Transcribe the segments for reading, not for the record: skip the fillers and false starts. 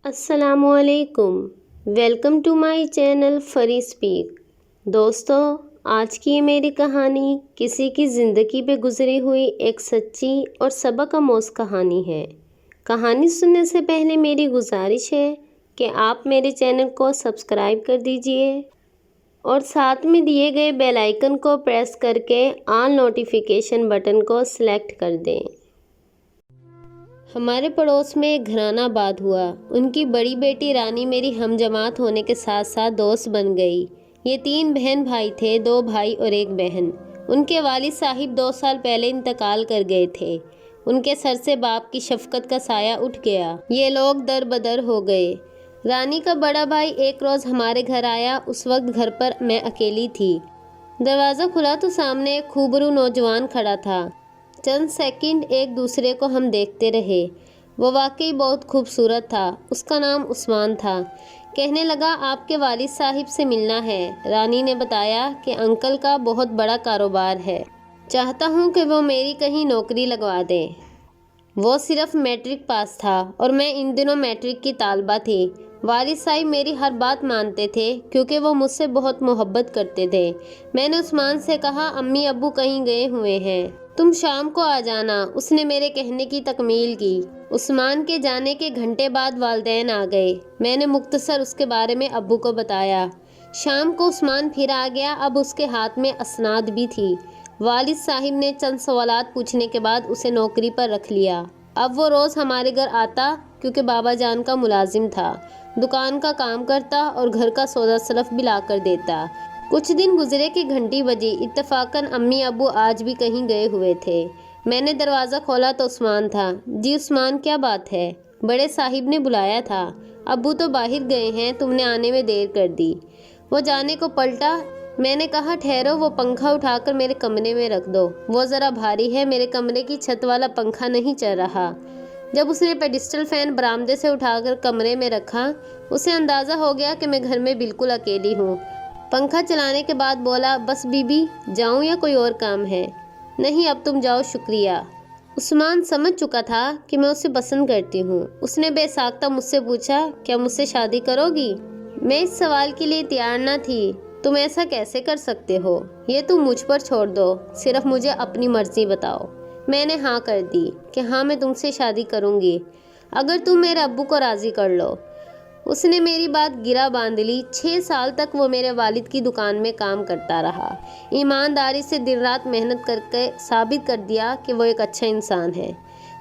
السلام علیکم، welcome to my channel Free Speak. دوستو، آج کی یہ میری کہانی کسی کی زندگی پہ گزری ہوئی ایک سچی اور سبق آموز کہانی ہے۔ کہانی سننے سے پہلے میری گزارش ہے کہ آپ میرے چینل کو سبسکرائب کر دیجئے اور ساتھ میں دیے گئے بیل آئیکن کو پریس کر کے آل نوٹیفیکیشن بٹن کو سلیکٹ کر دیں۔ ہمارے پڑوس میں ایک گھرانہ آباد ہوا۔ ان کی بڑی بیٹی رانی میری ہم جماعت ہونے کے ساتھ ساتھ دوست بن گئی۔ یہ 3 بہن بھائی تھے، 2 بھائی اور 1 بہن۔ ان کے والد صاحب 2 سال پہلے انتقال کر گئے تھے۔ ان کے سر سے باپ کی شفقت کا سایہ اٹھ گیا۔ یہ لوگ در بدر ہو گئے۔ رانی کا بڑا بھائی ایک روز ہمارے گھر آیا۔ اس وقت گھر پر میں اکیلی تھی۔ دروازہ کھلا تو سامنے ایک خوبرو نوجوان کھڑا تھا۔ چند سیکنڈ ایک دوسرے کو ہم دیکھتے رہے۔ وہ واقعی بہت خوبصورت تھا۔ اس کا نام عثمان تھا۔ کہنے لگا، آپ کے والد صاحب سے ملنا ہے۔ رانی نے بتایا کہ انکل کا بہت بڑا کاروبار ہے۔ چاہتا ہوں کہ وہ میری کہیں نوکری لگوا دیں۔ وہ صرف میٹرک پاس تھا اور میں ان دنوں میٹرک کی طالبہ تھی۔ والد صاحب میری ہر بات مانتے تھے کیونکہ وہ مجھ سے بہت محبت کرتے تھے۔ میں نے عثمان سے کہا، امی ابو کہیں گئے ہوئے ہیں، تم شام کو آ جانا۔ اس نے میرے کہنے کی تکمیل کی۔ عثمان کے جانے کے گھنٹے بعد والدین آ گئے۔ میں نے مختصر اس کے بارے میں ابو کو بتایا۔ شام کو عثمان پھر آ گیا۔ اب اس کے ہاتھ میں اسناد بھی تھی۔ والد صاحب نے چند سوالات پوچھنے کے بعد اسے نوکری پر رکھ لیا۔ اب وہ روز ہمارے گھر آتا کیونکہ بابا جان کا ملازم تھا، دکان کا کام کرتا اور گھر کا سودا سلف بھی لا کر دیتا۔ کچھ دن گزرے کہ گھنٹی بجی۔ اتفاقاً امی ابو آج بھی کہیں گئے ہوئے تھے۔ میں نے دروازہ کھولا تو عثمان تھا۔ جی عثمان، کیا بات ہے؟ بڑے صاحب نے بلایا تھا۔ ابو تو باہر گئے ہیں، تم نے آنے میں دیر کر دی۔ وہ جانے کو پلٹا۔ میں نے کہا، ٹھہرو، وہ پنکھا اٹھا کر میرے کمرے میں رکھ دو، وہ ذرا بھاری ہے، میرے کمرے کی چھت والا پنکھا نہیں چل رہا۔ جب اس نے پیڈسٹل فین برآمدے سے اٹھا کر کمرے میں رکھا، اسے اندازہ ہو گیا کہ میں گھر میں بالکل اکیلی ہوں۔ پنکھا چلانے کے بعد بولا، بس بی بی، جاؤں یا کوئی اور کام ہے؟ نہیں، اب تم جاؤ، شکریہ۔ عثمان سمجھ چکا تھا کہ میں اسے پسند کرتی ہوں۔ اس نے بے ساختہ مجھ سے پوچھا، کیا مجھ سے شادی کرو گی؟ میں اس سوال کے لیے تیار نہ تھی۔ تم ایسا کیسے کر سکتے ہو؟ یہ تم مجھ پر چھوڑ دو، صرف مجھے اپنی مرضی بتاؤ۔ میں نے ہاں کر دی کہ ہاں، میں تم سے شادی کروں گی اگر تم میرے ابو کو راضی کر لو۔ اس نے میری بات گرا باندھ لی۔ 6 سال تک وہ میرے والد کی دکان میں کام کرتا رہا۔ ایمانداری سے دن رات محنت کر کے ثابت کر دیا کہ وہ ایک اچھا انسان ہے۔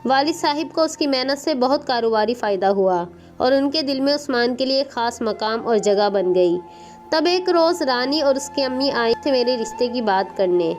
والد صاحب کو اس کی محنت سے بہت کاروباری فائدہ ہوا اور ان کے دل میں عثمان کے لیے خاص مقام اور جگہ بن گئی۔ تب ایک روز رانی اور اس کی امی آئی تھے میرے رشتے کی بات کرنے۔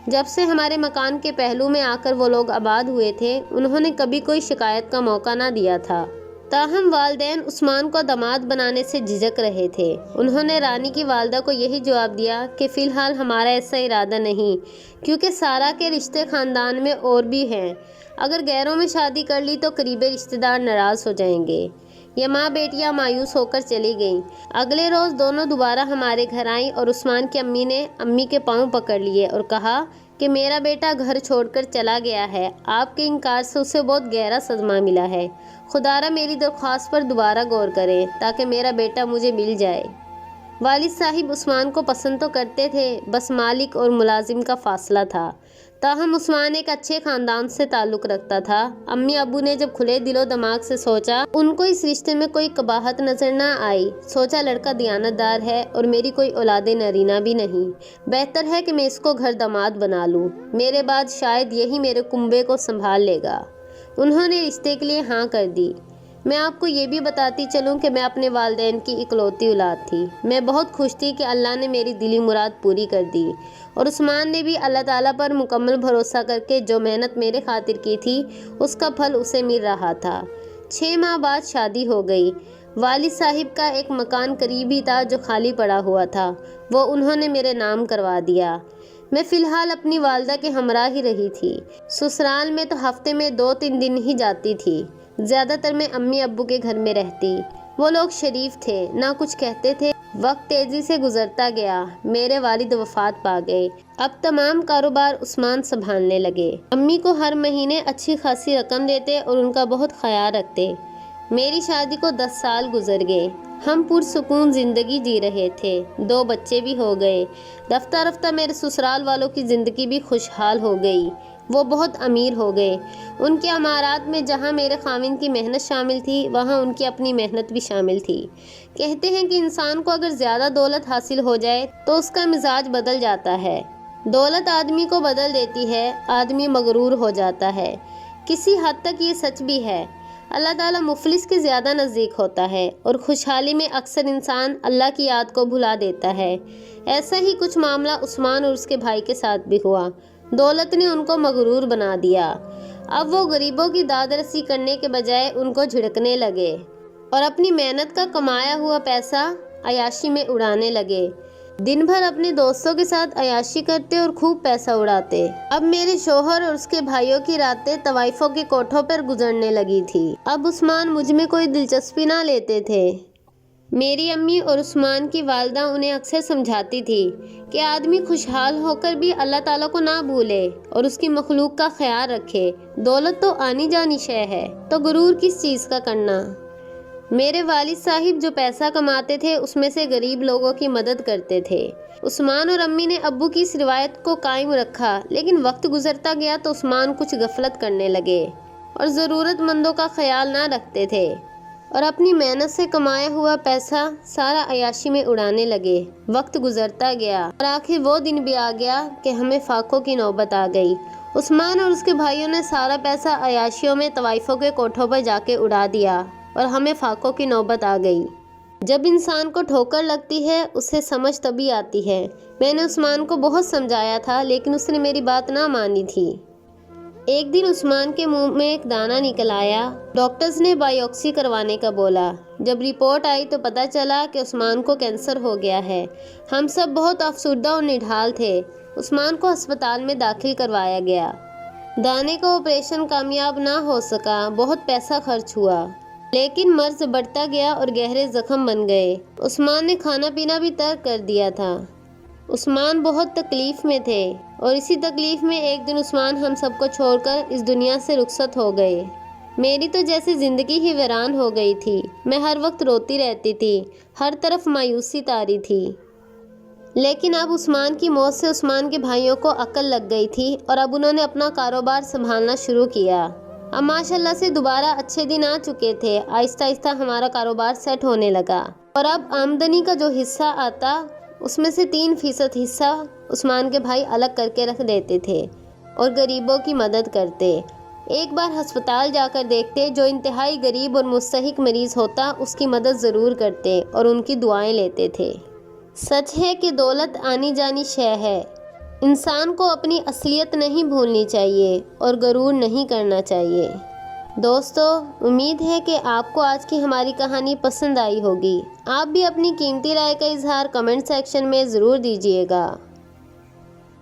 جب سے ہمارے مکان کے پہلو میں آ کر وہ لوگ آباد ہوئے تھے، انہوں نے کبھی کوئی شکایت کا موقع نہ دیا تھا۔ تاہم والدین عثمان کو داماد بنانے سے جھجک رہے تھے۔ انہوں نے رانی کی والدہ کو یہی جواب دیا کہ فی الحال ہمارا ایسا ارادہ نہیں، کیونکہ سارا کے رشتے خاندان میں اور بھی ہیں۔ اگر غیروں میں شادی کر لی تو قریبی رشتے دار ناراض ہو جائیں گے۔ یہ ماں بیٹیاں مایوس ہو کر چلی گئیں۔ اگلے روز دونوں دوبارہ ہمارے گھر آئیں اور عثمان کی امی نے امی کے پاؤں پکڑ لیے اور کہا کہ میرا بیٹا گھر چھوڑ کر چلا گیا ہے۔ آپ کے انکار سے اسے بہت گہرا صدمہ ملا ہے۔ خدارا میری درخواست پر دوبارہ غور کریں تاکہ میرا بیٹا مجھے مل جائے۔ والد صاحب عثمان کو پسند تو کرتے تھے، بس مالک اور ملازم کا فاصلہ تھا۔ تاہم عثمان ایک اچھے خاندان سے تعلق رکھتا تھا۔ امی ابو نے جب کھلے دل و دماغ سے سوچا، ان کو اس رشتے میں کوئی قباحت نظر نہ آئی۔ سوچا لڑکا دیانتدار ہے اور میری کوئی اولاد نرینہ بھی نہیں، بہتر ہے کہ میں اس کو گھر داماد بنا لوں۔ میرے بعد شاید یہی میرے کنبے کو سنبھال لے گا۔ انہوں نے رشتے کے لیے ہاں کر دی۔ میں آپ کو یہ بھی بتاتی چلوں کہ میں اپنے والدین کی اکلوتی اولاد تھی۔ میں بہت خوش تھی کہ اللہ نے میری دلی مراد پوری کر دی اور عثمان نے بھی اللہ تعالیٰ پر مکمل بھروسہ کر کے جو محنت میرے خاطر کی تھی اس کا پھل اسے مل رہا تھا۔ 6 ماہ بعد شادی ہو گئی۔ والد صاحب کا ایک مکان قریب ہی تھا جو خالی پڑا ہوا تھا، وہ انہوں نے میرے نام کروا دیا۔ میں فی الحال اپنی والدہ کے ہمراہ ہی رہی تھی۔ سسرال میں تو ہفتے میں 2-3 دن ہی جاتی تھی۔ زیادہ تر میں امی ابو کے گھر میں رہتی۔ وہ لوگ شریف تھے، نہ کچھ کہتے تھے۔ وقت تیزی سے گزرتا گیا۔ میرے والد وفات پا گئے۔ اب تمام کاروبار عثمان سنبھالنے لگے۔ امی کو ہر مہینے اچھی خاصی رقم دیتے اور ان کا بہت خیال رکھتے۔ میری شادی کو 10 سال گزر گئے۔ ہم پرسکون زندگی جی رہے تھے، 2 بچے بھی ہو گئے۔ رفتہ رفتہ میرے سسرال والوں کی زندگی بھی خوشحال ہو گئی۔ وہ بہت امیر ہو گئے۔ ان کے عمارات میں جہاں میرے خاوند کی محنت شامل تھی، وہاں ان کی اپنی محنت بھی شامل تھی۔ کہتے ہیں کہ انسان کو اگر زیادہ دولت حاصل ہو جائے تو اس کا مزاج بدل جاتا ہے۔ دولت آدمی کو بدل دیتی ہے، آدمی مغرور ہو جاتا ہے۔ کسی حد تک یہ سچ بھی ہے۔ اللہ تعالیٰ مفلس کے زیادہ نزدیک ہوتا ہے اور خوشحالی میں اکثر انسان اللہ کی یاد کو بھلا دیتا ہے۔ ایسا ہی کچھ معاملہ عثمان اور اس کے بھائی کے ساتھ بھی ہوا۔ دولت نے ان کو مغرور بنا دیا۔ اب وہ غریبوں کی داد رسی کرنے کے بجائے ان کو جھڑکنے لگے اور اپنی محنت کا کمایا ہوا پیسہ عیاشی میں اڑانے لگے۔ دن بھر اپنے دوستوں کے ساتھ عیاشی کرتے اور خوب پیسہ اڑاتے۔ اب میرے شوہر اور اس کے بھائیوں کی راتیں طوائفوں کے کوٹھوں پر گزرنے لگی تھی۔ اب عثمان مجھ میں کوئی دلچسپی نہ لیتے تھے۔ میری امی اور عثمان کی والدہ انہیں اکثر سمجھاتی تھی کہ آدمی خوشحال ہو کر بھی اللہ تعالیٰ کو نہ بھولے اور اس کی مخلوق کا خیال رکھے۔ دولت تو آنی جانی شے ہے، تو غرور کس چیز کا کرنا۔ میرے والد صاحب جو پیسہ کماتے تھے اس میں سے غریب لوگوں کی مدد کرتے تھے۔ عثمان اور امی نے ابو کی اس روایت کو قائم رکھا، لیکن وقت گزرتا گیا تو عثمان کچھ غفلت کرنے لگے اور ضرورت مندوں کا خیال نہ رکھتے تھے اور اپنی محنت سے کمایا ہوا پیسہ سارا عیاشی میں اڑانے لگے۔ وقت گزرتا گیا اور آخر وہ دن بھی آ گیا کہ ہمیں فاقوں کی نوبت آ گئی۔ عثمان اور اس کے بھائیوں نے سارا پیسہ عیاشیوں میں طوائفوں کے کوٹھوں پر جا کے اڑا دیا اور ہمیں فاقوں کی نوبت آ گئی۔ جب انسان کو ٹھوکر لگتی ہے اسے سمجھ تبھی آتی ہے۔ میں نے عثمان کو بہت سمجھایا تھا لیکن اس نے میری بات نہ مانی تھی۔ ایک دن عثمان کے منہ میں ایک دانہ نکل آیا۔ ڈاکٹرز نے بائیوپسی کروانے کا بولا۔ جب رپورٹ آئی تو پتہ چلا کہ عثمان کو کینسر ہو گیا ہے۔ ہم سب بہت افسردہ اور نڈھال تھے۔ عثمان کو ہسپتال میں داخل کروایا گیا۔ دانے کا آپریشن کامیاب نہ ہو سکا، بہت پیسہ خرچ ہوا، لیکن مرض بڑھتا گیا اور گہرے زخم بن گئے۔ عثمان نے کھانا پینا بھی ترک کر دیا تھا۔ عثمان بہت تکلیف میں تھے اور اسی تکلیف میں ایک دن عثمان ہم سب کو چھوڑ کر اس دنیا سے رخصت ہو گئے۔ میری تو جیسے زندگی ہی ویران ہو گئی تھی۔ میں ہر وقت روتی رہتی تھی، ہر طرف مایوسی طاری تھی۔ لیکن اب عثمان کی موت سے عثمان کے بھائیوں کو عقل لگ گئی تھی اور اب انہوں نے اپنا کاروبار سنبھالنا شروع کیا۔ اب ماشاءاللہ سے دوبارہ اچھے دن آ چکے تھے۔ آہستہ آہستہ ہمارا کاروبار سیٹ ہونے لگا اور اب آمدنی کا جو حصہ آتا اس میں سے 3% حصہ عثمان کے بھائی الگ کر کے رکھ دیتے تھے اور غریبوں کی مدد کرتے۔ ایک بار ہسپتال جا کر دیکھتے، جو انتہائی غریب اور مستحق مریض ہوتا اس کی مدد ضرور کرتے اور ان کی دعائیں لیتے تھے۔ سچ ہے کہ دولت آنی جانی شے ہے۔ انسان کو اپنی اصلیت نہیں بھولنی چاہیے اور غرور نہیں کرنا چاہیے۔ دوستو، امید ہے کہ آپ کو آج کی ہماری کہانی پسند آئی ہوگی۔ آپ بھی اپنی قیمتی رائے کا اظہار کمنٹ سیکشن میں ضرور دیجیے گا۔